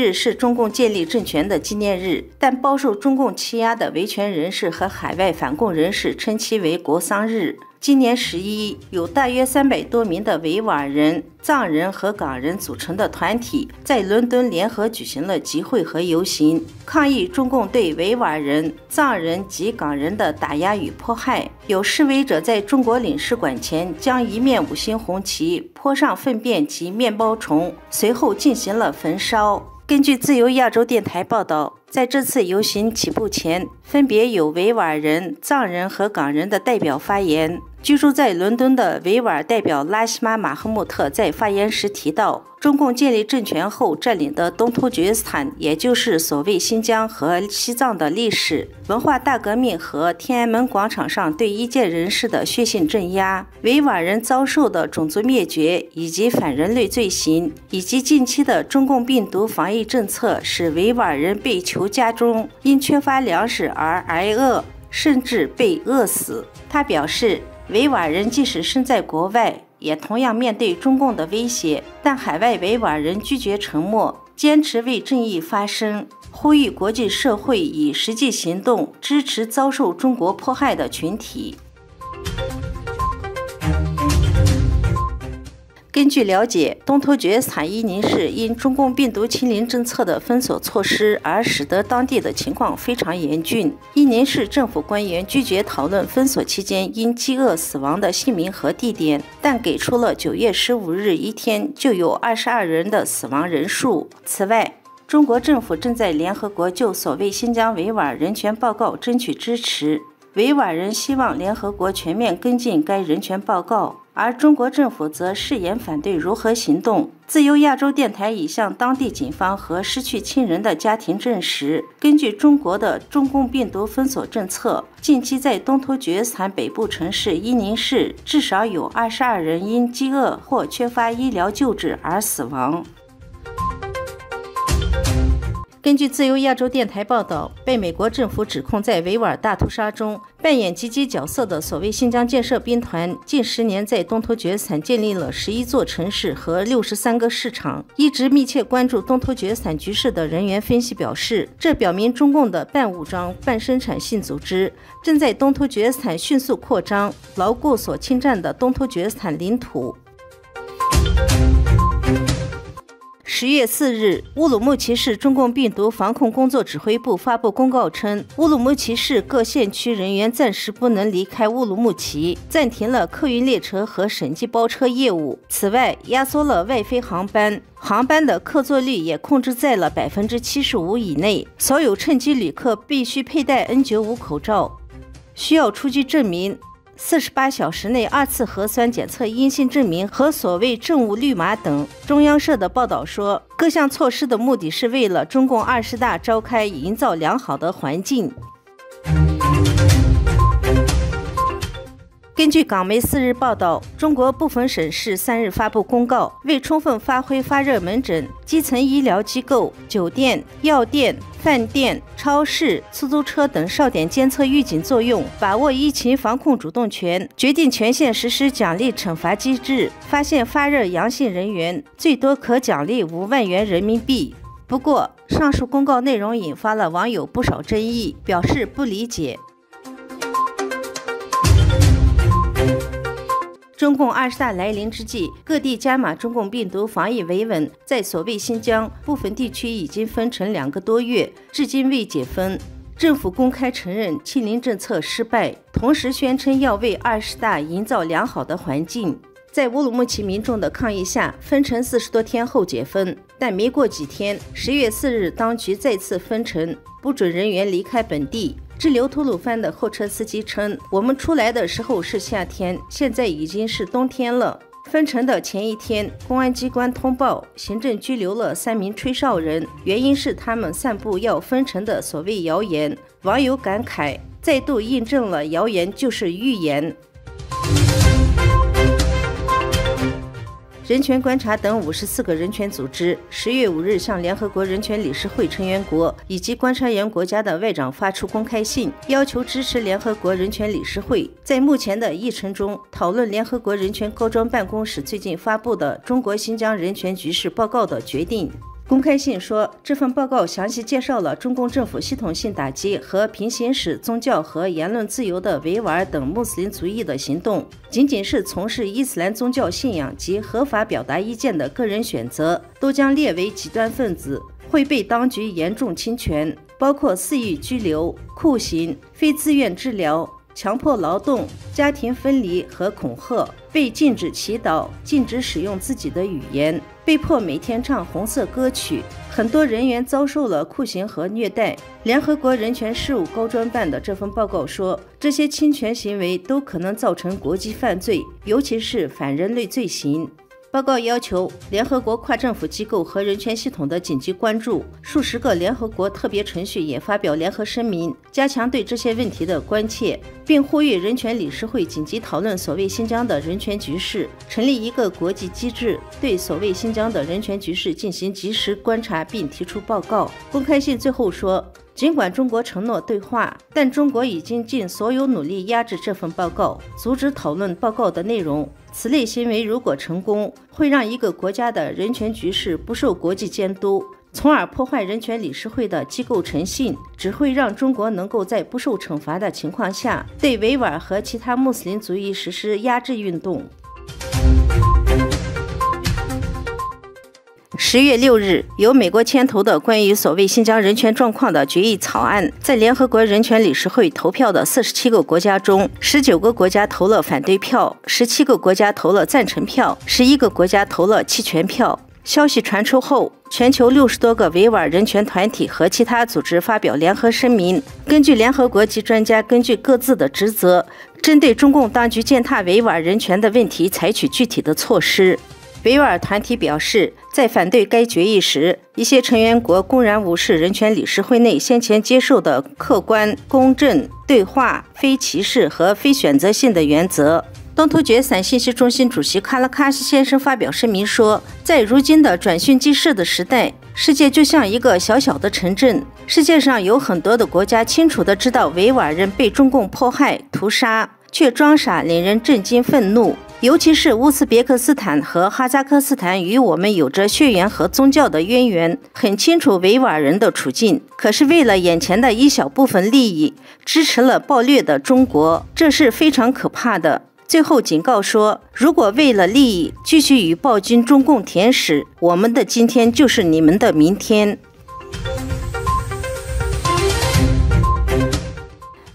日是中共建立政权的纪念日，但饱受中共欺压的维权人士和海外反共人士称其为国丧日。今年11，有大约300多名的维吾尔人、藏人和港人组成的团体在伦敦联合举行了集会和游行，抗议中共对维吾尔人、藏人及港人的打压与迫害。有示威者在中国领事馆前将一面5星红旗泼上粪便及面包虫，随后进行了焚烧。根据自由亚洲电台报道，在这次游行起步前，分别有维吾尔人、藏人和港人的代表发言。居住在伦敦的维吾尔代表拉希马·马赫穆特在发言时提到，中共建立政权后占领的东突厥斯坦，也就是所谓新疆和西藏的历史、文化大革命和天安门广场上对异见人士的血性镇压、维吾尔人遭受的种族灭绝以及反人类罪行，以及近期的中共病毒防疫政策使维吾尔人被囚家中，因缺乏粮食而挨饿，甚至被饿死。他表示，维吾尔人即使身在国外，也同样面对中共的威胁，但海外维吾尔人拒绝沉默，坚持为正义发声，呼吁国际社会以实际行动支持遭受中国迫害的群体。根据了解，东突厥斯坦伊宁市因中共病毒清零政策的封锁措施而使得当地的情况非常严峻。伊宁市政府官员拒绝讨论封锁期间因饥饿死亡的姓名和地点，但给出了9月15日一天就有22人的死亡人数。此外，中国政府正在联合国就所谓新疆维吾尔人权报告争取支持。维吾尔人希望联合国全面跟进该人权报告，而中国政府则誓言反对如何行动。自由亚洲电台已向当地警方和失去亲人的家庭证实，根据中国的中共病毒封锁政策，近期在东突厥斯坦北部城市伊宁市至少有22人因饥饿或缺乏医疗救治而死亡。根据自由亚洲电台报道，被美国政府指控在维吾尔大屠杀中扮演积极角色的所谓新疆建设兵团，近10年在东突厥斯坦建立了11座城市和63个市场。一直密切关注东突厥斯坦局势的人员分析表示，这表明中共的半武装、半生产性组织正在东突厥斯坦迅速扩张，牢固所侵占的东突厥斯坦领土。10月4日，乌鲁木齐市中共病毒防控工作指挥部发布公告称，乌鲁木齐市各县区人员暂时不能离开乌鲁木齐，暂停了客运列车和省际包车业务。此外，压缩了外飞航班，航班的客座率也控制在了75%以内。所有乘机旅客必须佩戴 N95 口罩，需要出具证明。48小时内2次核酸检测阴性证明和所谓政务绿码等。中央社的报道说，各项措施的目的是为了中共20大召开营造良好的环境。根据港媒4日报道，中国部分省市3日发布公告，为充分发挥发热门诊、基层医疗机构、酒店、药店、饭店、超市、出租车等哨点监测预警作用，把握疫情防控主动权，决定全县实施奖励惩罚机制，发现发热阳性人员，最多可奖励5万元人民币。不过，上述公告内容引发了网友不少争议，表示不理解。中共20大来临之际，各地加码中共病毒防疫维稳。在所谓新疆，部分地区已经封城2个多月，至今未解封。政府公开承认清零政策失败，同时宣称要为20大营造良好的环境。在乌鲁木齐民众的抗议下，封城40多天后解封，但没过几天，10月4日，当局再次封城，不准人员离开本地。滞留吐鲁番的货车司机称，我们出来的时候是夏天，现在已经是冬天了。封城的前一天，公安机关通报，行政拘留了3名吹哨人，原因是他们散布要封城的所谓谣言。网友感慨，再度印证了谣言就是预言。人权观察等54个人权组织10月5日向联合国人权理事会成员国以及观察员国家的外长发出公开信，要求支持联合国人权理事会在目前的议程中讨论联合国人权高专办公室最近发布的中国新疆人权局势报告的决定。公开信说，这份报告详细介绍了中共政府系统性打击和平行使宗教和言论自由的维吾尔等穆斯林族裔的行动，仅仅是从事伊斯兰宗教信仰及合法表达意见的个人选择，都将列为极端分子，会被当局严重侵权，包括肆意拘留、酷刑、非自愿治疗、强迫劳动、家庭分离和恐吓，被禁止祈祷，禁止使用自己的语言，被迫每天唱红色歌曲。很多人员遭受了酷刑和虐待。联合国人权事务高专办的这份报告说，这些侵权行为都可能造成国际犯罪，尤其是反人类罪行。报告要求联合国跨政府机构和人权系统的紧急关注，数十个联合国特别程序也发表联合声明，加强对这些问题的关切，并呼吁人权理事会紧急讨论所谓新疆的人权局势，成立一个国际机制，对所谓新疆的人权局势进行及时观察并提出报告。公开信最后说，尽管中国承诺对话，但中国已经尽所有努力压制这份报告，阻止讨论报告的内容。此类行为如果成功，会让一个国家的人权局势不受国际监督，从而破坏人权理事会的机构诚信，只会让中国能够在不受惩罚的情况下，对维吾尔和其他穆斯林族裔实施压制运动。10月6日，由美国牵头的关于所谓新疆人权状况的决议草案，在联合国人权理事会投票的47个国家中，19个国家投了反对票，17个国家投了赞成票，11个国家投了弃权票。消息传出后，全球60多个维吾尔人权团体和其他组织发表联合声明，根据联合国及专家根据各自的职责，针对中共当局践踏维吾尔人权的问题采取具体的措施。维吾尔团体表示，在反对该决议时，一些成员国公然无视人权理事会内先前接受的客观、公正、对话、非歧视和非选择性的原则。东突厥散信息中心主席卡拉喀西先生发表声明说，在如今的转瞬即逝的时代，世界就像一个小小的城镇，世界上有很多的国家清楚地知道维吾尔人被中共迫害、屠杀，却装傻，令人震惊愤怒。尤其是乌兹别克斯坦和哈萨克斯坦与我们有着血缘和宗教的渊源，很清楚维吾尔人的处境，可是为了眼前的一小部分利益，支持了暴虐的中国，这是非常可怕的。最后警告说，如果为了利益继续与暴君中共舔屎，我们的今天就是你们的明天。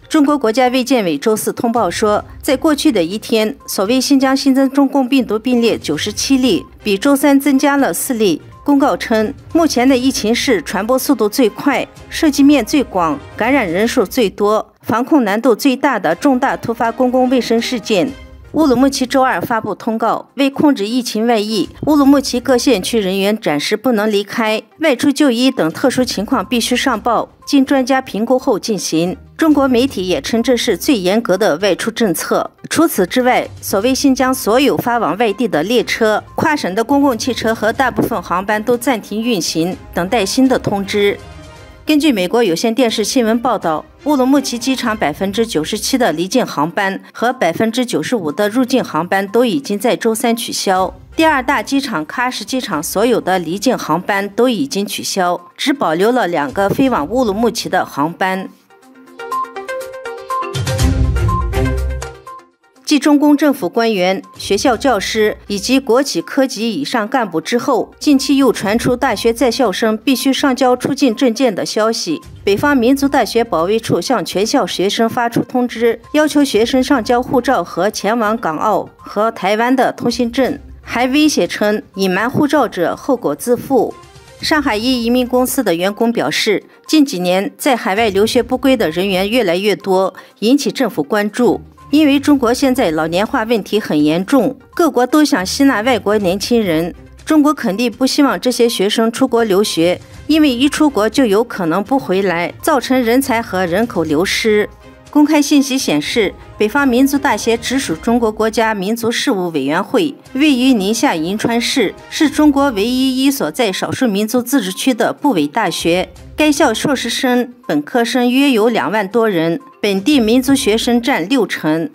中国国家卫健委周四通报说，在过去的一天，所谓新疆新增中共病毒病例97例，比周三增加了4例。公告称，目前的疫情是传播速度最快、涉及面最广、感染人数最多、防控难度最大的重大突发公共卫生事件。乌鲁木齐周二发布通告，为控制疫情外溢，乌鲁木齐各县区人员暂时不能离开，外出就医等特殊情况必须上报，经专家评估后进行。中国媒体也称这是最严格的外出政策。除此之外，所谓新疆所有发往外地的列车、跨省的公共汽车和大部分航班都暂停运行，等待新的通知。根据美国有线电视新闻报道，乌鲁木齐机场97%的离境航班和95%的入境航班都已经在周三取消。第二大机场喀什机场所有的离境航班都已经取消，只保留了2个飞往乌鲁木齐的航班。继中共政府官员、学校教师以及国企科级以上干部之后，近期又传出大学在校生必须上交出境证件的消息。北方民族大学保卫处向全校学生发出通知，要求学生上交护照和前往港澳和台湾的通行证，还威胁称隐瞒护照者后果自负。上海一移民公司的员工表示，近几年在海外留学不归的人员越来越多，引起政府关注。因为中国现在老年化问题很严重，各国都想吸纳外国年轻人，中国肯定不希望这些学生出国留学，因为一出国就有可能不回来，造成人才和人口流失。公开信息显示，北方民族大学直属中国国家民族事务委员会，位于宁夏银川市，是中国唯一一所在少数民族自治区的部委大学。该校硕士生、本科生约有2万多人，本地民族学生占60%。